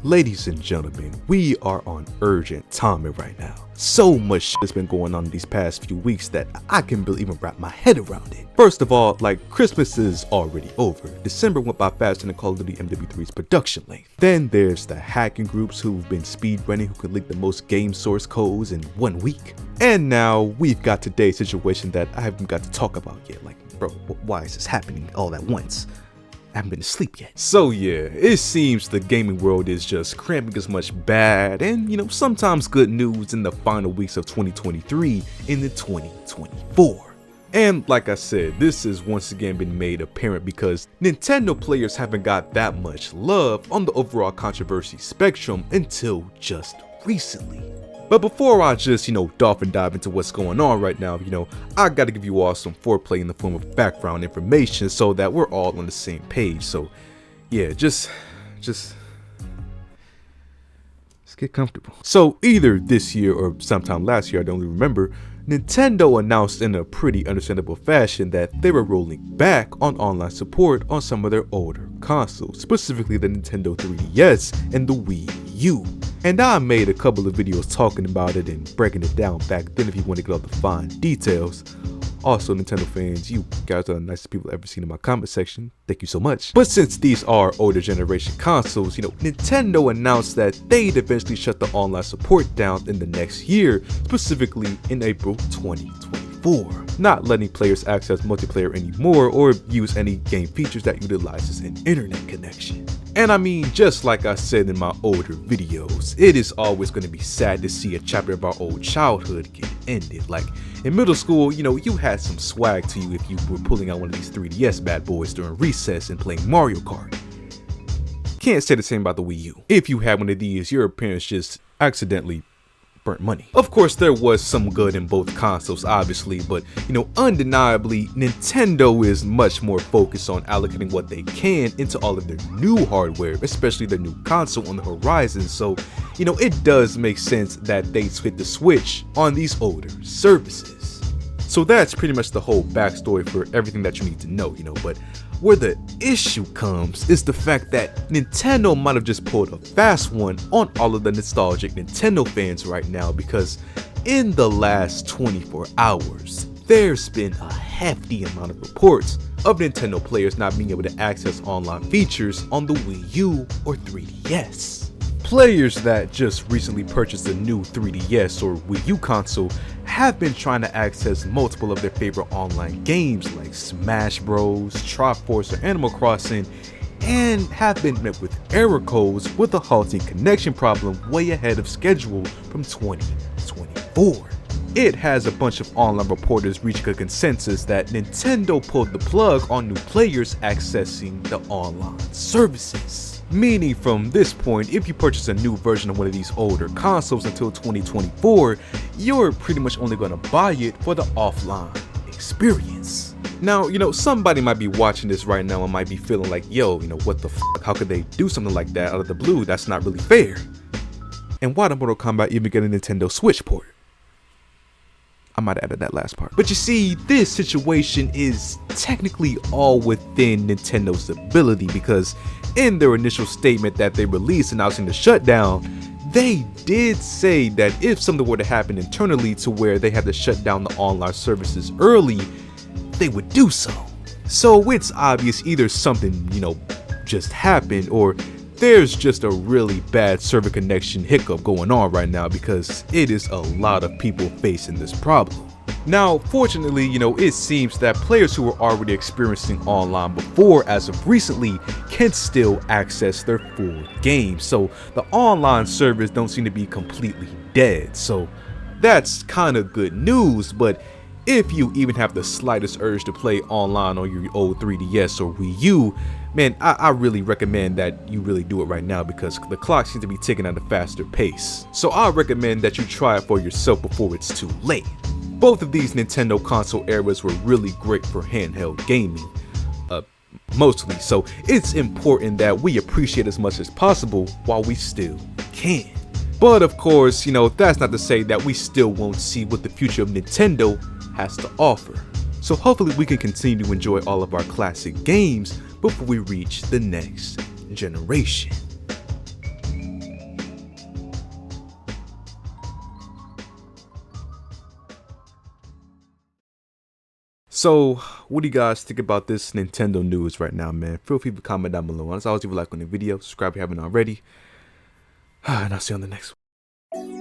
Ladies and gentlemen, we are on urgent timing right now. So much shit has been going on in these past few weeks that I can barely even wrap my head around it. First of all, Christmas is already over. December went by faster than Call of Duty MW3's production length. Then there's the hacking groups who've been speedrunning who could leak the most game source codes in 1 week. And now we've got today's situation that I haven't got to talk about yet. Bro, why is this happening all at once? I haven't been asleep yet. So yeah, it seems the gaming world is just cramping as much bad and sometimes good news in the final weeks of 2023 into 2024. And like I said, this has once again been made apparent because Nintendo players haven't got that much love on the overall controversy spectrum until just recently. But before I just, dolphin dive into what's going on right now, I gotta give you all some foreplay in the form of background information so that we're all on the same page. So yeah, just get comfortable. So either this year or sometime last year, I don't really remember, Nintendo announced in a pretty understandable fashion that they were rolling back on online support on some of their older consoles, specifically the Nintendo 3DS and the Wii U. And I made a couple of videos talking about it and breaking it down back then if you want to get all the fine details. Also, Nintendo fans, you guys are the nicest people I've ever seen in my comment section. Thank you so much. But since these are older generation consoles, Nintendo announced that they'd eventually shut the online support down in the next year, specifically in April 2024. Not letting players access multiplayer anymore or use any game features that utilizes an internet connection. And I mean, just like I said in my older videos, it is always going to be sad to see a chapter of our old childhood get ended. Like in middle school, you had some swag to you if you were pulling out one of these 3DS bad boys during recess and playing Mario Kart. Can't say the same about the Wii U. If you had one of these, your parents just accidentally burnt money. Of course, there was some good in both consoles, obviously, but undeniably, Nintendo is much more focused on allocating what they can into all of their new hardware, especially their new console on the horizon. So, it does make sense that they hit the switch on these older services. So that's pretty much the whole backstory for everything that you need to know, but where the issue comes is the fact that Nintendo might have just pulled a fast one on all of the nostalgic Nintendo fans right now, because in the last 24 hours, there's been a hefty amount of reports of Nintendo players not being able to access online features on the Wii U or 3DS. Players that just recently purchased a new 3DS or Wii U console have been trying to access multiple of their favorite online games like Smash Bros, Triforce, or Animal Crossing, and have been met with error codes with a halting connection problem way ahead of schedule from 2024. It has a bunch of online reporters reaching a consensus that Nintendo pulled the plug on new players accessing the online services. Meaning from this point, if you purchase a new version of one of these older consoles until 2024, you're pretty much only going to buy it for the offline experience. Now, somebody might be watching this right now and might be feeling like, yo, what the fuck? How could they do something like that out of the blue? That's not really fair. And why did Mortal Kombat even get a Nintendo Switch port? I might have added that last part. But you see, this situation is technically all within Nintendo's ability, because in their initial statement that they released announcing the shutdown, they did say that if something were to happen internally to where they had to shut down the online services early, they would do so. So it's obvious either something, just happened, or there's just a really bad server connection hiccup going on right now, because it is a lot of people facing this problem. Now, fortunately, it seems that players who were already experiencing online before, as of recently, can still access their full games. So the online servers don't seem to be completely dead. So that's kind of good news. But if you even have the slightest urge to play online on your old 3DS or Wii U, man, I really recommend that you really do it right now, because the clock seems to be ticking at a faster pace. So I recommend that you try it for yourself before it's too late. Both of these Nintendo console eras were really great for handheld gaming, mostly, so it's important that we appreciate as much as possible while we still can. But of course, that's not to say that we still won't see what the future of Nintendo has to offer. So hopefully we can continue to enjoy all of our classic games before we reach the next generation. So, what do you guys think about this Nintendo news right now, man? Feel free to comment down below. And as always, leave a like on the video, subscribe if you haven't already. And I'll see you on the next one.